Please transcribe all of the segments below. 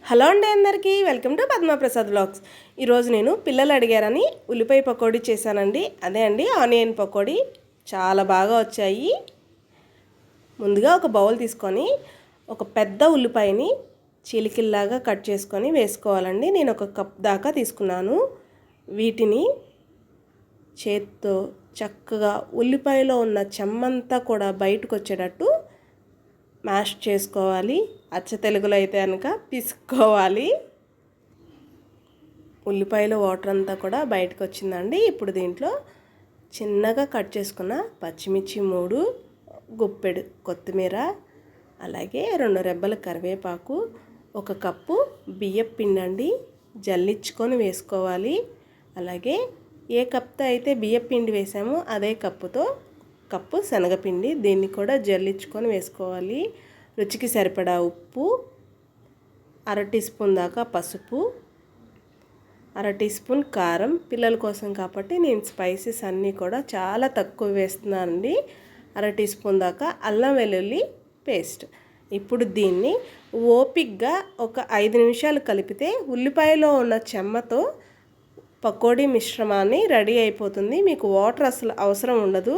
Hello అండి అందరికీ welcome to Padma Prasad vlogs. ఈరోజు నేను పిల్లలు అడిగారని ఉల్లిపాయ పకోడీ చేశానండి. అదే అండి ఆనియన్ పకోడీ. చాలా బాగా వచ్చాయి. ముందుగా ఒక బౌల్ తీసుకొని ఒక పెద్ద ఉల్లిపాయని చీలికల్లాగా కట్ చేసుకొని వేసుకోవాలండి. నేను ఒక కప్ దాకా తీసుకున్నాను. వీటిని చేత్తో చక్కగా ఉల్లిపాయలో ఉన్న చెమ్మంతా కూడా బయటకు వచ్చేటట్టు మ్యాష్ చేసుకోవాలి. అచ్చ తెలుగులో అయితే కనుక పిసుకోవాలి. ఉల్లిపాయలో వాటర్ అంతా కూడా బయటకు వచ్చిందండి. ఇప్పుడు దీంట్లో చిన్నగా కట్ చేసుకున్న పచ్చిమిర్చి 3, గుప్పెడు కొత్తిమీర, అలాగే 2 రెబ్బల కరివేపాకు, 1 కప్పు బియ్యం పిండి అండి జల్లించుకొని వేసుకోవాలి. అలాగే ఏ కప్తో అయితే బియ్యం పిండి వేసామో అదే కప్పుతో కప్పు శనగపిండి, దీన్ని కూడా జల్లించుకొని వేసుకోవాలి. రుచికి సరిపడా ఉప్పు, 1/2 టీ స్పూన్ దాకా పసుపు, 1/2 టీ స్పూన్ కారం. పిల్లల కోసం కాబట్టి నేను స్పైసెస్ అన్నీ కూడా చాలా తక్కువ వేస్తున్నానండి. 1/2 టీ స్పూన్ దాకా అల్లం వెల్లుల్లి పేస్ట్. ఇప్పుడు దీన్ని ఓపిక్గా ఒక 5 నిమిషాలు కలిపితే ఉల్లిపాయలో ఉన్న చెమ్మతో పకోడీ మిశ్రమాన్ని రెడీ అయిపోతుంది. మీకు వాటర్ అసలు అవసరం ఉండదు.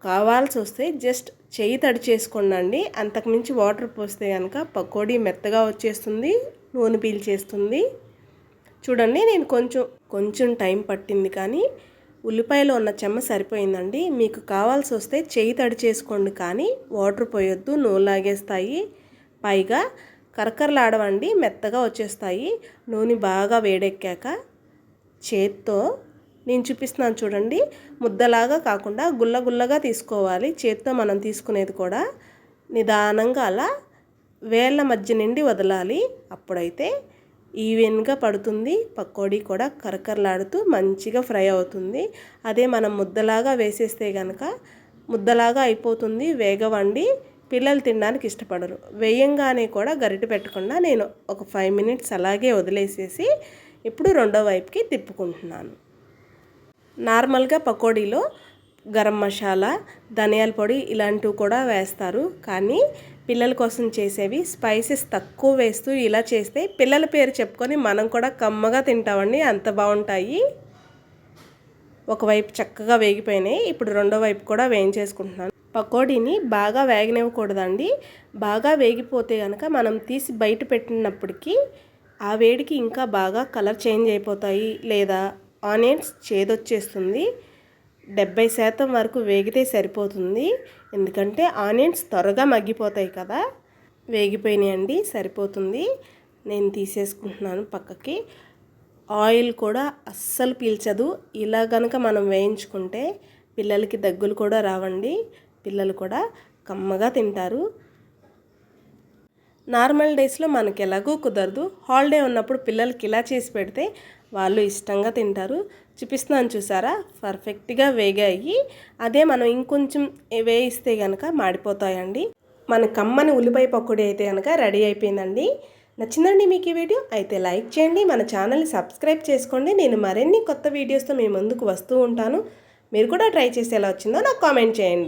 కావాల్సి వస్తే జస్ట్ చెయ్యి తడి చేసుకోండి. అంతకుమించి వాటర్ పోస్తే కనుక పకోడీ మెత్తగా వచ్చేస్తుంది, నూనె పీల్చేస్తుంది. చూడండి, నేను కొంచెం టైం పట్టింది కానీ ఉల్లిపాయలో ఉన్న చెమ్మ సరిపోయిందండి. మీకు కావాల్సి వస్తే చెయ్యి తడి చేసుకోండి కానీ వాటర్ పోయొద్దు, నూనె లాగేస్తాయి. పైగా కరకరలాడవండి, మెత్తగా వచ్చేస్తాయి. నూనె బాగా వేడెక్కాక చేత్తో నేను చూపిస్తున్నాను చూడండి, ముద్దలాగా కాకుండా గుల్లగా తీసుకోవాలి. చేత్తో మనం తీసుకునేది కూడా నిదానంగా అలా వేళ్ళ మధ్య నుండి వదలాలి. అప్పుడైతే ఈవెన్గా పడుతుంది. పకోడీ కూడా కరకరలాడుతూ మంచిగా ఫ్రై అవుతుంది. అదే మనం ముద్దలాగా వేసేస్తే కనుక ముద్దలాగా అయిపోతుంది, వేగవండి. పిల్లలు తినడానికి ఇష్టపడరు. వేయంగానే కూడా గరిటె పెట్టకుండా నేను ఒక 5 మినిట్స్ అలాగే వదిలేసేసి ఇప్పుడు రెండో వైపుకి తిప్పుకుంటున్నాను. నార్మల్గా పకోడీలో గరం మసాలా, ధనియాల పొడి ఇలాంటివి కూడా వేస్తారు. కానీ పిల్లల కోసం చేసేవి స్పైసెస్ తక్కువ వేస్తూ ఇలా చేస్తే పిల్లల పేరు చెప్పుకొని మనం కూడా కమ్మగా తింటామండి. అంత బాగుంటాయి. ఒకవైపు చక్కగా వేగిపోయినాయి. ఇప్పుడు రెండో వైపు కూడా వేయించేసుకుంటున్నాను. పకోడీని బాగా వేగనివ్వకూడదండి. బాగా వేగిపోతే కనుక మనం తీసి బయట పెట్టినప్పటికీ ఆ వేడికి ఇంకా బాగా కలర్ చేంజ్ అయిపోతాయి, లేదా ఆనియన్స్ చేదొచ్చేస్తుంది. 70% వరకు వేగితే సరిపోతుంది. ఎందుకంటే ఆనియన్స్ త్వరగా మగ్గిపోతాయి కదా. వేగిపోయినాయండి, సరిపోతుంది. నేను తీసేసుకుంటున్నాను పక్కకి. ఆయిల్ కూడా అస్సలు పీల్చదు. ఇలా కనుక మనం వేయించుకుంటే పిల్లలకి దగ్గులు కూడా రావండి. పిల్లలు కూడా కమ్మగా తింటారు. నార్మల్ డేస్లో మనకి ఎలాగూ కుదరదు. హాలిడే ఉన్నప్పుడు పిల్లలకి ఇలా చేసి పెడితే వాళ్ళు ఇష్టంగా తింటారు. చూపిస్తున్నాను చూసారా, పర్ఫెక్ట్గా వేగాయి. అదే మనం ఇంకొంచెం వేయిస్తే కనుక మాడిపోతాయండి. మన కమ్మని ఉల్లిపాయ పకోడీ అయితే కనుక రెడీ అయిపోయిందండి. నచ్చిందండి మీకు ఈ వీడియో? అయితే లైక్ చేయండి, మన ఛానల్ని సబ్స్క్రైబ్ చేసుకోండి. నేను మరిన్ని కొత్త వీడియోస్తో మీ ముందుకు వస్తూ ఉంటాను. మీరు కూడా ట్రై చేసి ఎలా వచ్చిందో నాకు కామెంట్ చేయండి.